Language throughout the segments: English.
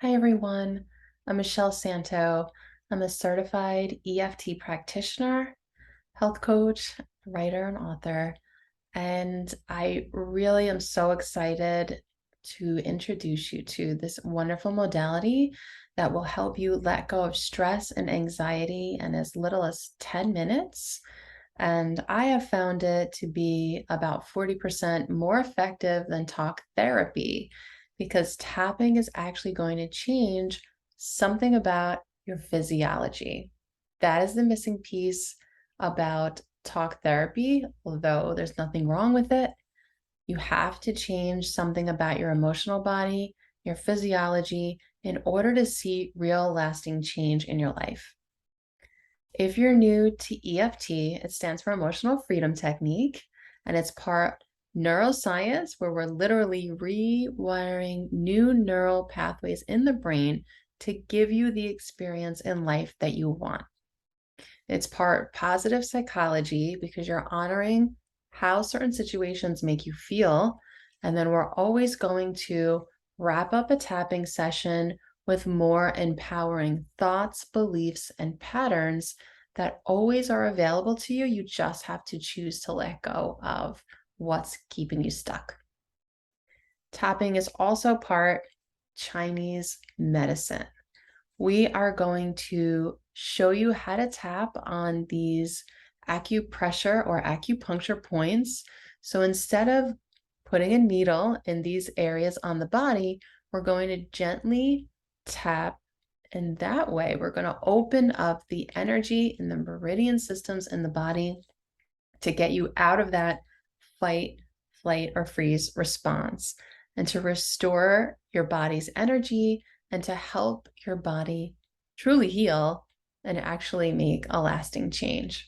Hi everyone, I'm Michelle Santo. I'm a certified EFT practitioner, health coach, writer, and author. And I really am so excited to introduce you to this wonderful modality that will help you let go of stress and anxiety in as little as 10 minutes. And I have found it to be about 40% more effective than talk therapy because tapping is actually going to change something about your physiology. That is the missing piece about talk therapy, although there's nothing wrong with it. You have to change something about your emotional body, your physiology, in order to see real lasting change in your life. If you're new to EFT, it stands for Emotional Freedom Technique, and it's part neuroscience, where we're literally rewiring new neural pathways in the brain to give you the experience in life that you want. It's part positive psychology because you're honoring how certain situations make you feel. And then we're always going to wrap up a tapping session with more empowering thoughts, beliefs, and patterns that always are available to you. You just have to choose to let go of what's keeping you stuck. Tapping is also part Chinese medicine. We are going to show you how to tap on these acupressure or acupuncture points. So instead of putting a needle in these areas on the body, we're going to gently tap. And that way, we're going to open up the energy in the meridian systems in the body to get you out of that fight, flight, or freeze response and to restore your body's energy and to help your body truly heal and actually make a lasting change.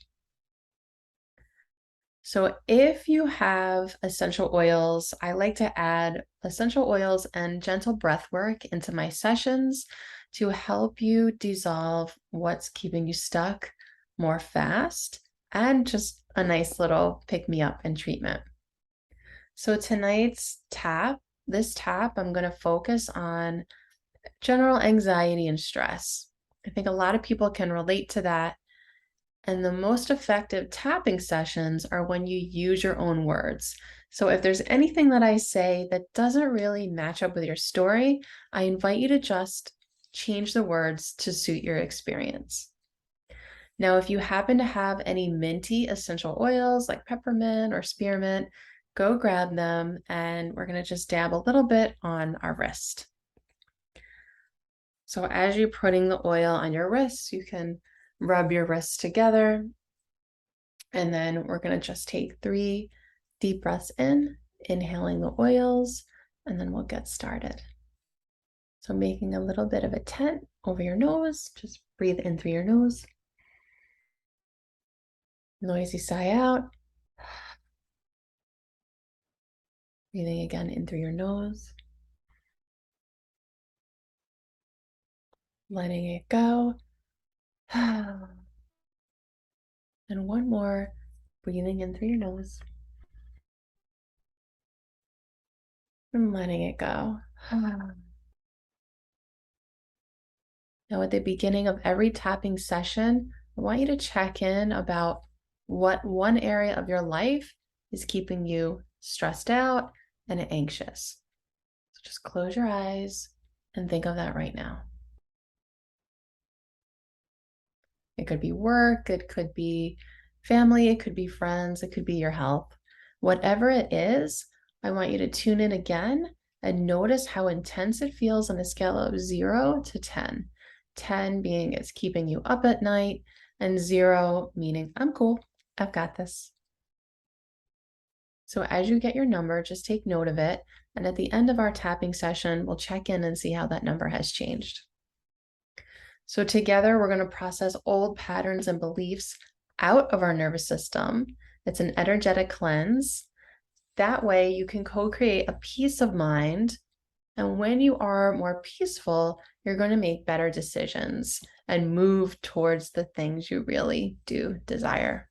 So if you have essential oils, I like to add essential oils and gentle breath work into my sessions to help you dissolve what's keeping you stuck more fast and just a nice little pick-me-up and treatment. So tonight's this tap, I'm going to focus on general anxiety and stress. I think a lot of people can relate to that. And the most effective tapping sessions are when you use your own words. So if there's anything that I say that doesn't really match up with your story, I invite you to just change the words to suit your experience. Now, if you happen to have any minty essential oils like peppermint or spearmint, go grab them, and we're going to just dab a little bit on our wrist. So as you're putting the oil on your wrists, you can rub your wrists together. And then we're going to just take 3 deep breaths in, inhaling the oils, and then we'll get started. So making a little bit of a tent over your nose, just breathe in through your nose. Noisy sigh out. Breathing again in through your nose. Letting it go. And one more, breathing in through your nose. And letting it go. Now, at the beginning of every tapping session, I want you to check in about what one area of your life is keeping you stressed out and anxious. So just close your eyes and think of that right now. It could be work, it could be family, it could be friends, it could be your health. Whatever it is, I want you to tune in again and notice how intense it feels on a scale of 0 to 10. 10 being it's keeping you up at night, and 0 meaning I'm cool, I've got this. So as you get your number, just take note of it. And at the end of our tapping session, we'll check in and see how that number has changed. So together, we're going to process old patterns and beliefs out of our nervous system. It's an energetic cleanse. That way you can co-create a peace of mind. And when you are more peaceful, you're going to make better decisions and move towards the things you really do desire.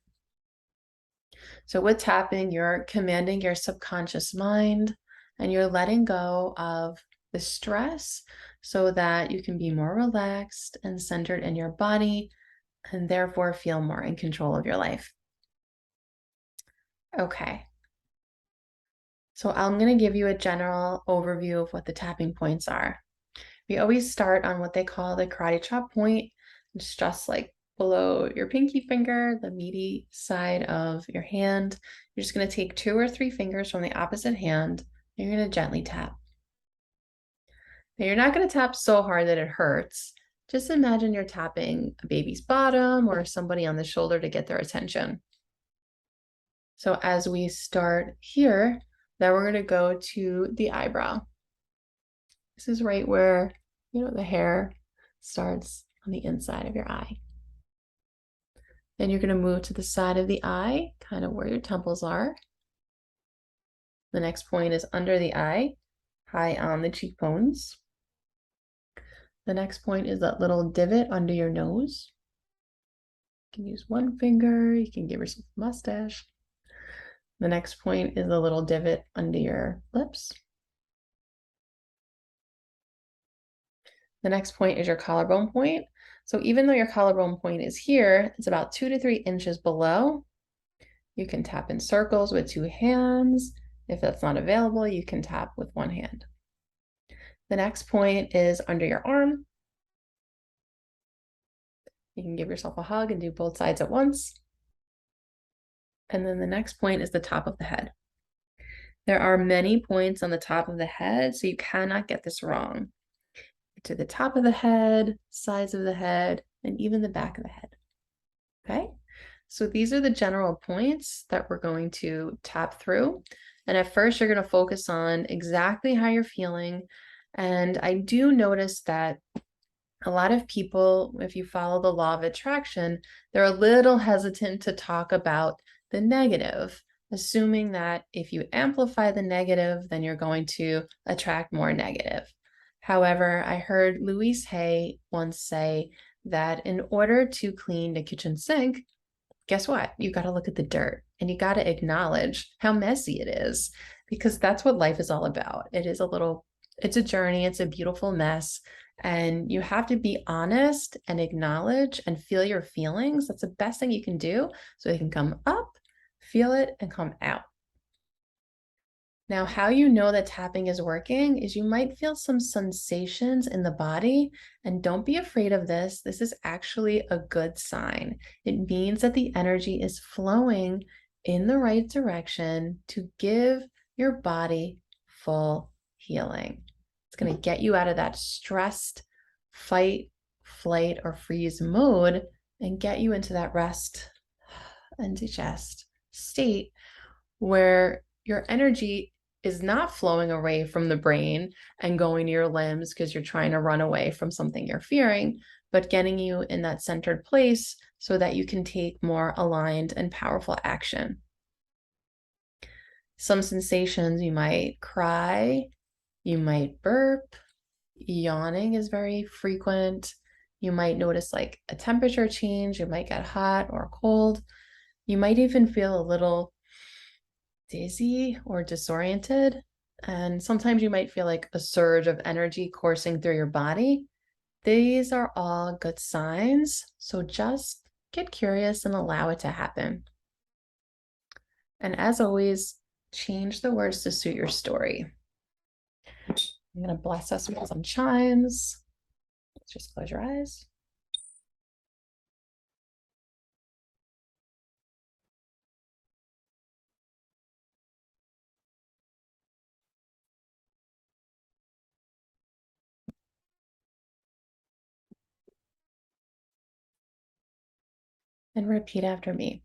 So with tapping, you're commanding your subconscious mind and you're letting go of the stress so that you can be more relaxed and centered in your body and therefore feel more in control of your life. Okay. So I'm going to give you a general overview of what the tapping points are. We always start on what they call the karate chop point, which is just like below your pinky finger, the meaty side of your hand. You're just going to take 2 or 3 fingers from the opposite hand, and you're going to gently tap. Now, you're not going to tap so hard that it hurts. Just imagine you're tapping a baby's bottom or somebody on the shoulder to get their attention. So as we start here, then we're going to go to the eyebrow. This is right where, the hair starts on the inside of your eye. Then you're going to move to the side of the eye, kind of where your temples are. The next point is under the eye, high on the cheekbones. The next point is that little divot under your nose. You can use one finger, you can give yourself a mustache. The next point is the little divot under your lips. The next point is your collarbone point. So even though your collarbone point is here, it's about 2 to 3 inches below. You can tap in circles with 2 hands. If that's not available, you can tap with 1 hand. The next point is under your arm. You can give yourself a hug and do both sides at once. And then the next point is the top of the head. There are many points on the top of the head, so you cannot get this wrong. To the top of the head, sides of the head, and even the back of the head. Okay? So these are the general points that we're going to tap through. And at first, you're going to focus on exactly how you're feeling. And I do notice that a lot of people, if you follow the law of attraction, they're a little hesitant to talk about the negative, assuming that if you amplify the negative, then you're going to attract more negative. However, I heard Louise Hay once say that in order to clean the kitchen sink, guess what? You got to look at the dirt and you got to acknowledge how messy it is, because that's what life is all about. It's a journey. It's a beautiful mess. And you have to be honest and acknowledge and feel your feelings. That's the best thing you can do so they can come up, feel it, and come out. Now, how you know that tapping is working is you might feel some sensations in the body, and don't be afraid of this. This is actually a good sign. It means that the energy is flowing in the right direction to give your body full healing. It's going to get you out of that stressed fight, flight, or freeze mode and get you into that rest and digest state where your energy is not flowing away from the brain and going to your limbs because you're trying to run away from something you're fearing, but getting you in that centered place so that you can take more aligned and powerful action. Some sensations, you might cry, you might burp, yawning is very frequent. You might notice like a temperature change, you might get hot or cold. You might even feel a little dizzy or disoriented. And sometimes you might feel like a surge of energy coursing through your body. These are all good signs. So just get curious and allow it to happen. And as always, change the words to suit your story. I'm going to bless us with some chimes. Let's just close your eyes. And repeat after me.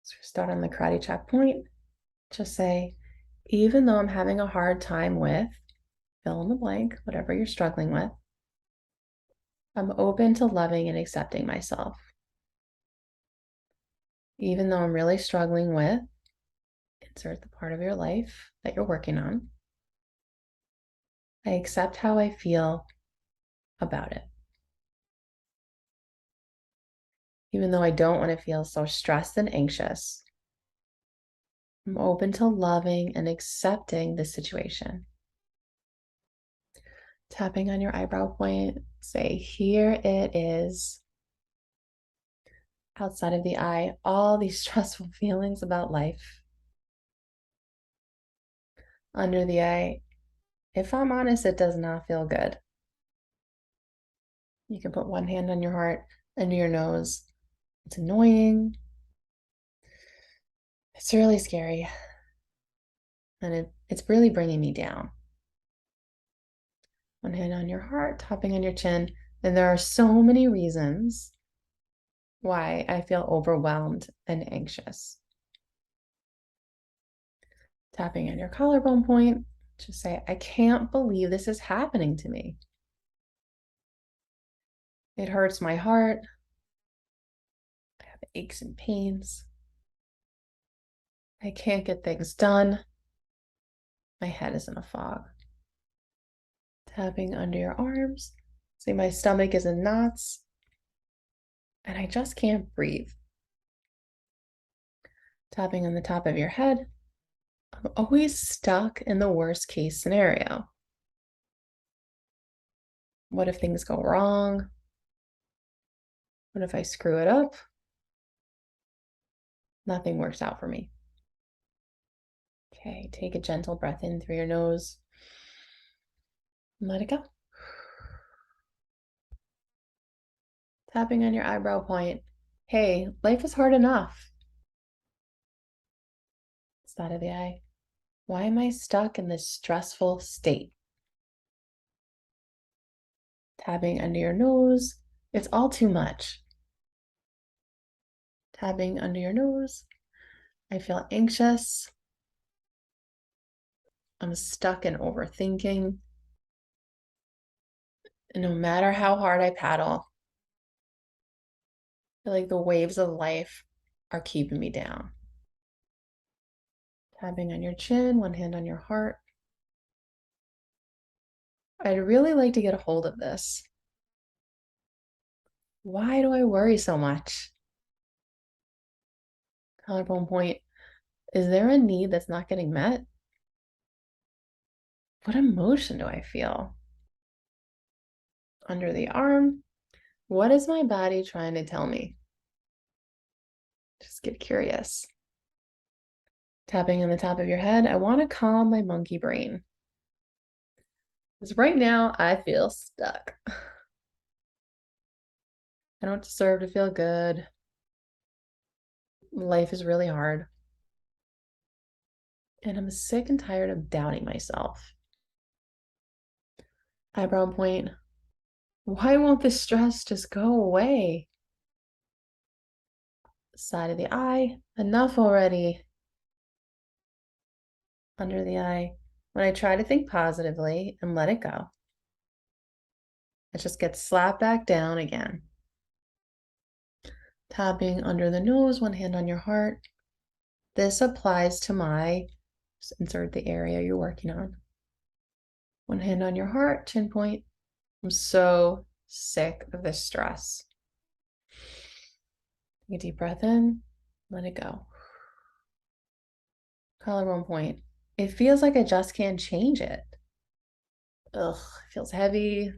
So start on the karate chop point. Just say, even though I'm having a hard time with, fill in the blank, whatever you're struggling with, I'm open to loving and accepting myself. Even though I'm really struggling with, insert the part of your life that you're working on, I accept how I feel about it. Even though I don't want to feel so stressed and anxious, I'm open to loving and accepting the situation. Tapping on your eyebrow point, say, here it is. Outside of the eye, all these stressful feelings about life. Under the eye, if I'm honest, it does not feel good. You can put one hand on your heart, under your nose. It's annoying. It's really scary. And it's really bringing me down. One hand on your heart, tapping on your chin. And there are so many reasons why I feel overwhelmed and anxious. Tapping on your collarbone point, just say, I can't believe this is happening to me. It hurts my heart. I have aches and pains. I can't get things done. My head is in a fog. Tapping under your arms. See, my stomach is in knots. And I just can't breathe. Tapping on the top of your head. I'm always stuck in the worst case scenario. What if things go wrong? What if I screw it up? Nothing works out for me. Okay, take a gentle breath in through your nose. And let it go. Tapping on your eyebrow point. Hey, life is hard enough. Side of the eye. Why am I stuck in this stressful state? Tapping under your nose. It's all too much. Tapping under your nose. I feel anxious. I'm stuck in overthinking. And no matter how hard I paddle, I feel like the waves of life are keeping me down. Tapping on your chin, one hand on your heart. I'd really like to get a hold of this. Why do I worry so much? Collarbone point. Is there a need that's not getting met? What emotion do I feel? Under the arm. What is my body trying to tell me? Just get curious. Tapping on the top of your head. I want to calm my monkey brain. Because right now I feel stuck. I don't deserve to feel good. Life is really hard. And I'm sick and tired of doubting myself. Eyebrow point. Why won't the stress just go away? Side of the eye. Enough already. Under the eye. When I try to think positively and let it go, it just gets slapped back down again. Tapping under the nose, one hand on your heart. This applies to just insert the area you're working on. One hand on your heart, chin point. I'm so sick of this stress. Take a deep breath in, let it go. Collarbone point. It feels like I just can't change it. Ugh, it feels heavy.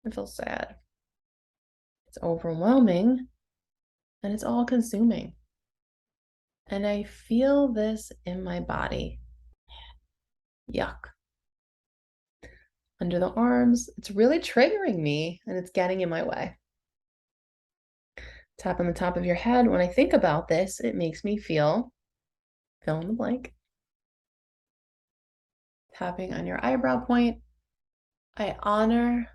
It feels sad. It's overwhelming and it's all consuming. And I feel this in my body. Yuck. Under the arms, it's really triggering me and it's getting in my way. Tap on the top of your head. When I think about this, it makes me feel, fill in the blank. Tapping on your eyebrow point. I honor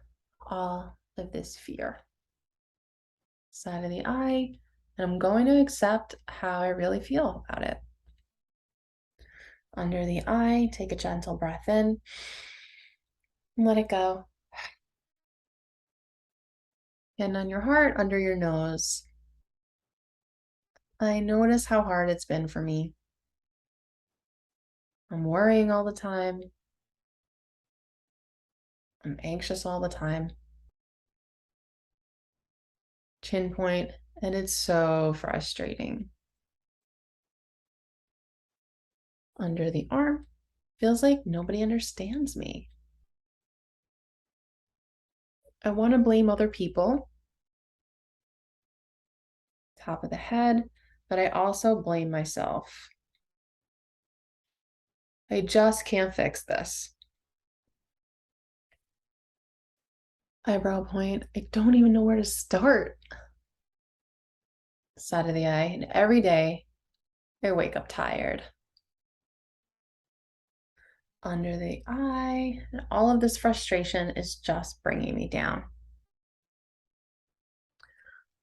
all of this fear. Side of the eye, and I'm going to accept how I really feel about it. Under the eye, take a gentle breath in and let it go. Hand on your heart, under your nose. I notice how hard it's been for me. I'm worrying all the time. I'm anxious all the time. Chin point, and it's so frustrating. Under the arm, feels like nobody understands me. I want to blame other people, top of the head, but I also blame myself. I just can't fix this. Eyebrow point, I don't even know where to start. Side of the eye, and every day I wake up tired. Under the eye, and all of this frustration is just bringing me down.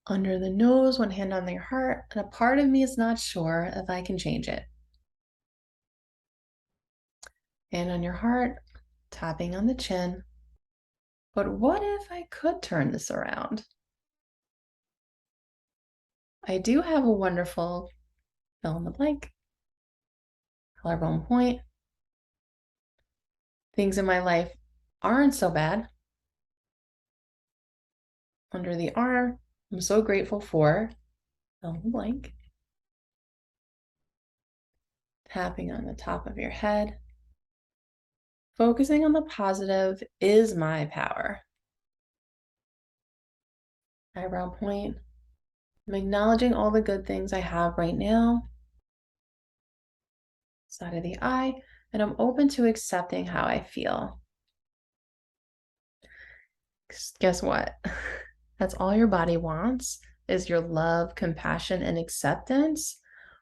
Under the nose, one hand on your heart, and a part of me is not sure if I can change it. Hand on your heart, tapping on the chin. But what if I could turn this around? I do have a wonderful fill in the blank, collarbone point. Things in my life aren't so bad. Under the arm, I'm so grateful for fill in the blank. Tapping on the top of your head. Focusing on the positive is my power. Eyebrow point. I'm acknowledging all the good things I have right now. Side of the eye, and I'm open to accepting how I feel. Guess what? That's all your body wants is your love, compassion, and acceptance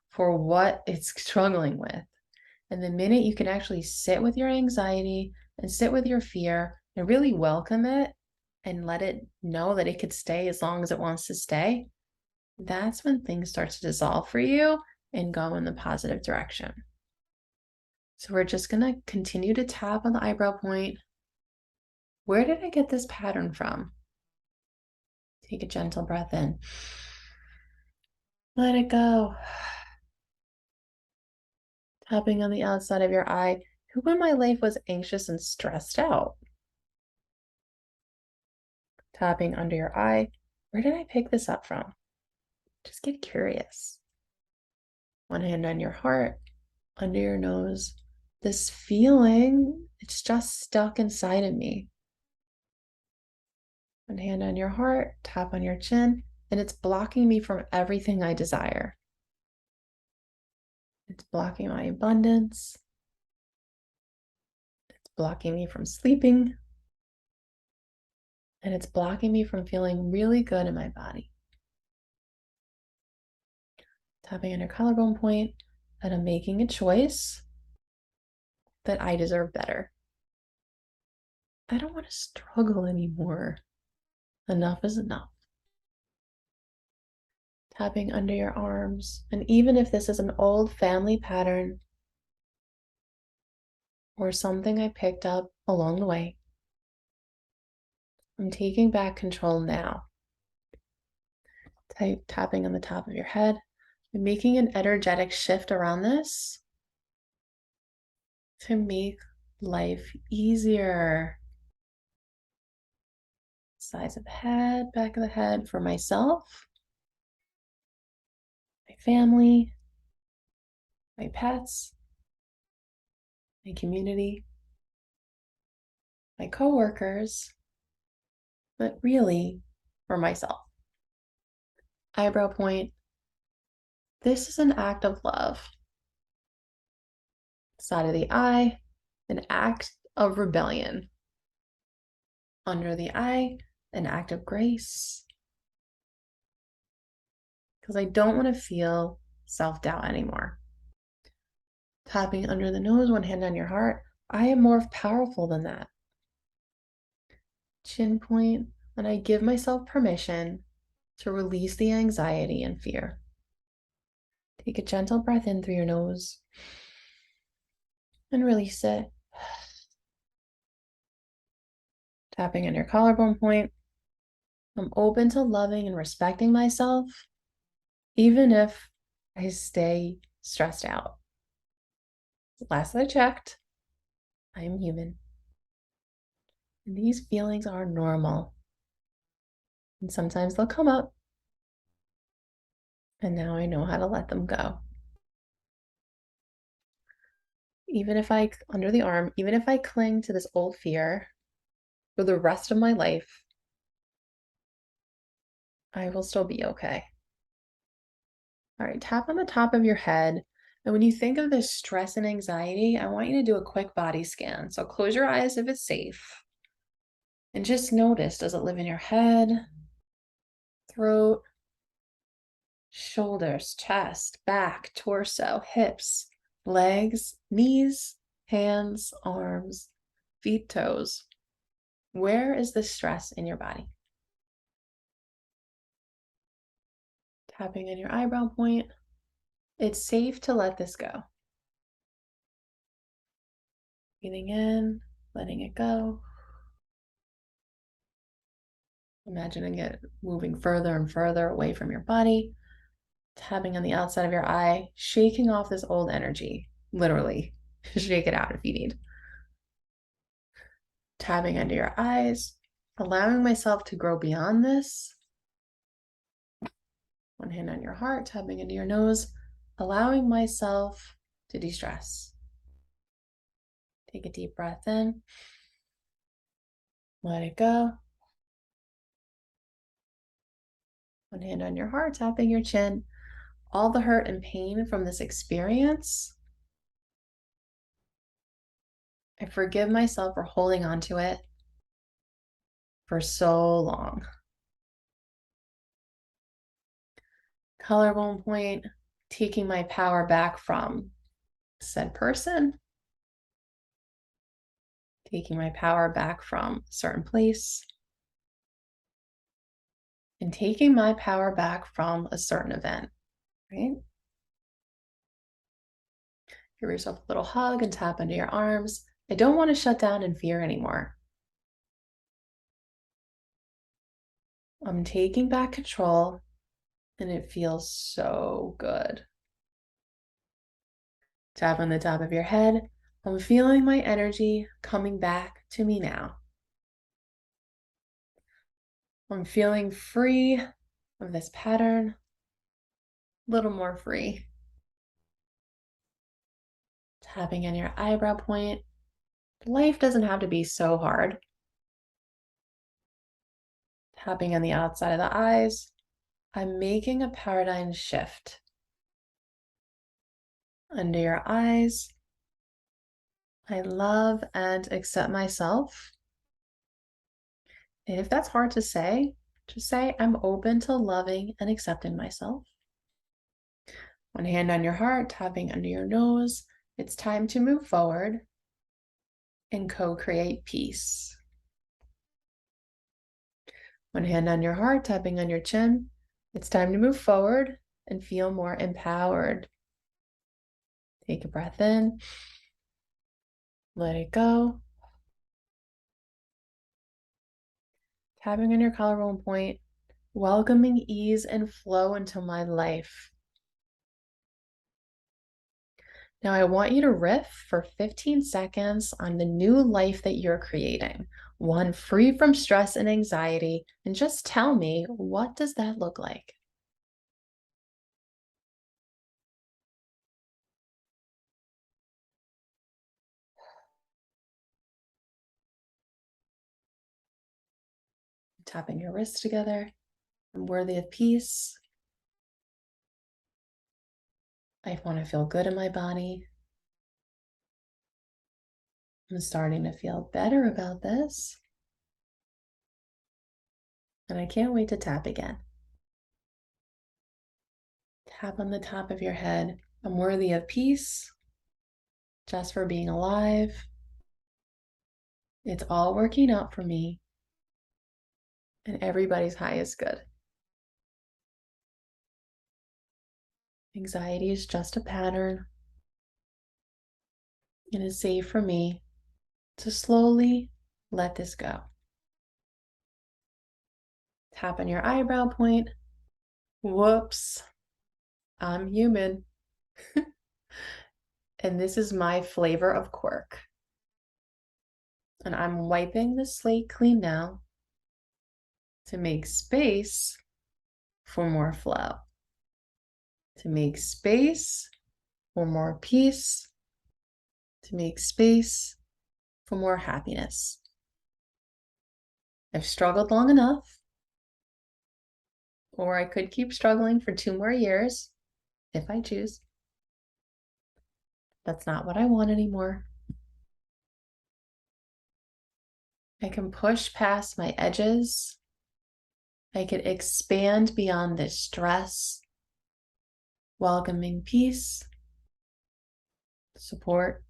for what it's struggling with. And the minute you can actually sit with your anxiety and sit with your fear and really welcome it and let it know that it could stay as long as it wants to stay, that's when things start to dissolve for you and go in the positive direction. So we're just going to continue to tap on the eyebrow point. Where did I get this pattern from? Take a gentle breath in. Let it go. Tapping on the outside of your eye. Who in my life was anxious and stressed out? Tapping under your eye. Where did I pick this up from? Just get curious. One hand on your heart, under your nose. This feeling, it's just stuck inside of me. One hand on your heart, tap on your chin, and it's blocking me from everything I desire. It's blocking my abundance. It's blocking me from sleeping. And it's blocking me from feeling really good in my body. Tapping on your collarbone point, and I'm making a choice that I deserve better. I don't want to struggle anymore. Enough is enough. Tapping under your arms, and even if this is an old family pattern or something I picked up along the way, I'm taking back control now. Tapping on the top of your head and making an energetic shift around this to make life easier. Sides of the head, back of the head for myself, my family, my pets, my community, my coworkers, but really for myself. Eyebrow point. This is an act of love. Side of the eye, an act of rebellion. Under the eye, an act of grace. Because I don't want to feel self-doubt anymore. Tapping under the nose, one hand on your heart. I am more powerful than that. Chin point, and I give myself permission to release the anxiety and fear. Take a gentle breath in through your nose and release it. Tapping on your collarbone point. I'm open to loving and respecting myself, even if I stay stressed out. Last I checked, I am human. And these feelings are normal. And sometimes they'll come up. And now I know how to let them go. Even if under the arm, even if I cling to this old fear for the rest of my life, I will still be okay. All right, tap on the top of your head. And when you think of this stress and anxiety, I want you to do a quick body scan. So close your eyes if it's safe. And just notice, does it live in your head, throat, shoulders, chest, back, torso, hips, legs, knees, hands, arms, feet, toes? Where is the stress in your body? Tapping in your eyebrow point. It's safe to let this go. Breathing in, letting it go. Imagining it moving further and further away from your body. Tapping on the outside of your eye, shaking off this old energy. Literally, shake it out if you need. Tapping under your eyes, allowing myself to grow beyond this. One hand on your heart, tapping into your nose, allowing myself to de-stress. Take a deep breath in. Let it go. One hand on your heart, tapping your chin. All the hurt and pain from this experience, I forgive myself for holding on to it for so long. Collarbone point, taking my power back from said person, taking my power back from a certain place, and taking my power back from a certain event, right? Give yourself a little hug and tap into your arms. I don't want to shut down in fear anymore. I'm taking back control, and it feels so good. Tap on the top of your head. I'm feeling my energy coming back to me now. I'm feeling free of this pattern, a little more free. Tapping in your eyebrow point. Life doesn't have to be so hard. Tapping on the outside of the eyes. I'm making a paradigm shift. Under your eyes. I love and accept myself. If that's hard to say, just say I'm open to loving and accepting myself. One hand on your heart, tapping under your nose. It's time to move forward and co-create peace. One hand on your heart, tapping on your chin. It's time to move forward and feel more empowered. Take a breath in. Let it go. Tapping on your collarbone point, welcoming ease and flow into my life. Now I want you to riff for 15 seconds on the new life that you're creating, one free from stress and anxiety, and just tell me, what does that look like? Tapping your wrists together. I'm worthy of peace. I want to feel good in my body. I'm starting to feel better about this. And I can't wait to tap again. Tap on the top of your head. I'm worthy of peace just for being alive. It's all working out for me, and everybody's high is good. Anxiety is just a pattern. It is safe for me to slowly let this go. Tap on your eyebrow point. Whoops, I'm human. And this is my flavor of quirk. And I'm wiping the slate clean now to make space for more flow, to make space for more peace, to make space for more happiness. I've struggled long enough. or I could keep struggling for 2 more years if I choose. That's not what I want anymore. I can push past my edges. I could expand beyond this stress, welcoming peace, support,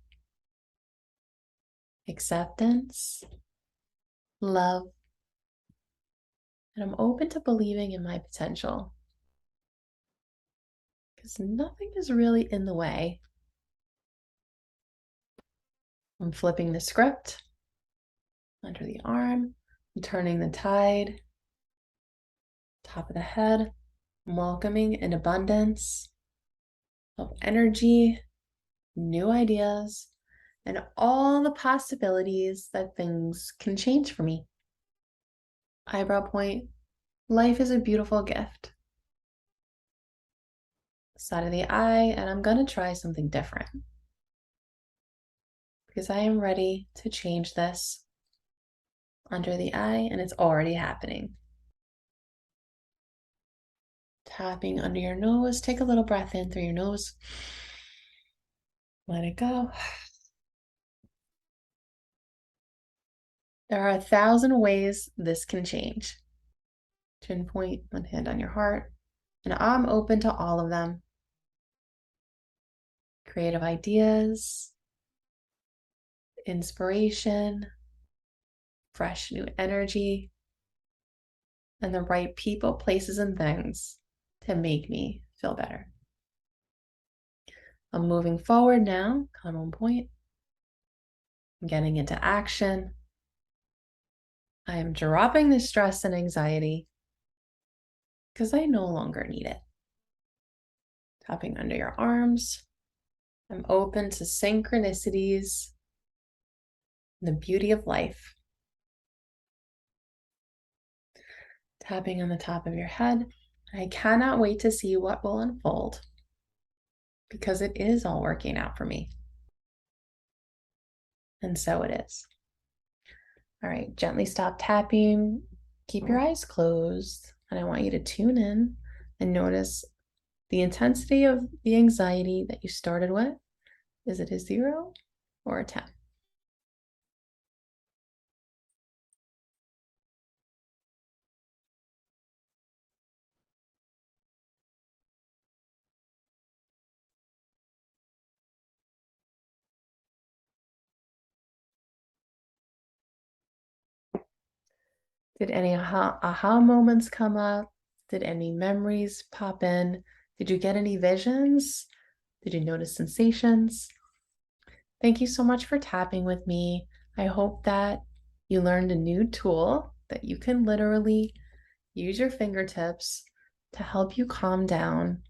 acceptance, love, and I'm open to believing in my potential because nothing is really in the way. I'm flipping the script under the arm, I'm turning the tide, top of the head, I'm welcoming an abundance of energy, new ideas, and all the possibilities that things can change for me. Eyebrow point, life is a beautiful gift. Side of the eye, and I'm going to try something different because I am ready to change this under the eye, and it's already happening. Tapping under your nose, take a little breath in through your nose. Let it go. There are 1,000 ways this can change. Chin point, one hand on your heart, and I'm open to all of them. Creative ideas, inspiration, fresh new energy, and the right people, places, and things to make me feel better. I'm moving forward now, collarbone point. I'm getting into action. I am dropping the stress and anxiety because I no longer need it. Tapping under your arms. I'm open to synchronicities, the beauty of life. Tapping on the top of your head. I cannot wait to see what will unfold because it is all working out for me. And so it is. All right, gently stop tapping. Keep your eyes closed. And I want you to tune in and notice the intensity of the anxiety that you started with. Is it a 0 or a 10? Did any aha moments come up? Did any memories pop in? Did you get any visions? Did you notice sensations? Thank you so much for tapping with me. I hope that you learned a new tool that you can literally use your fingertips to help you calm down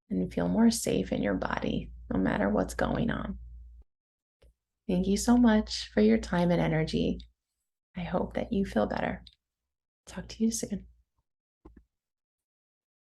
and feel more safe in your body, no matter what's going on. Thank you so much for your time and energy. I hope that you feel better. Talk to you soon.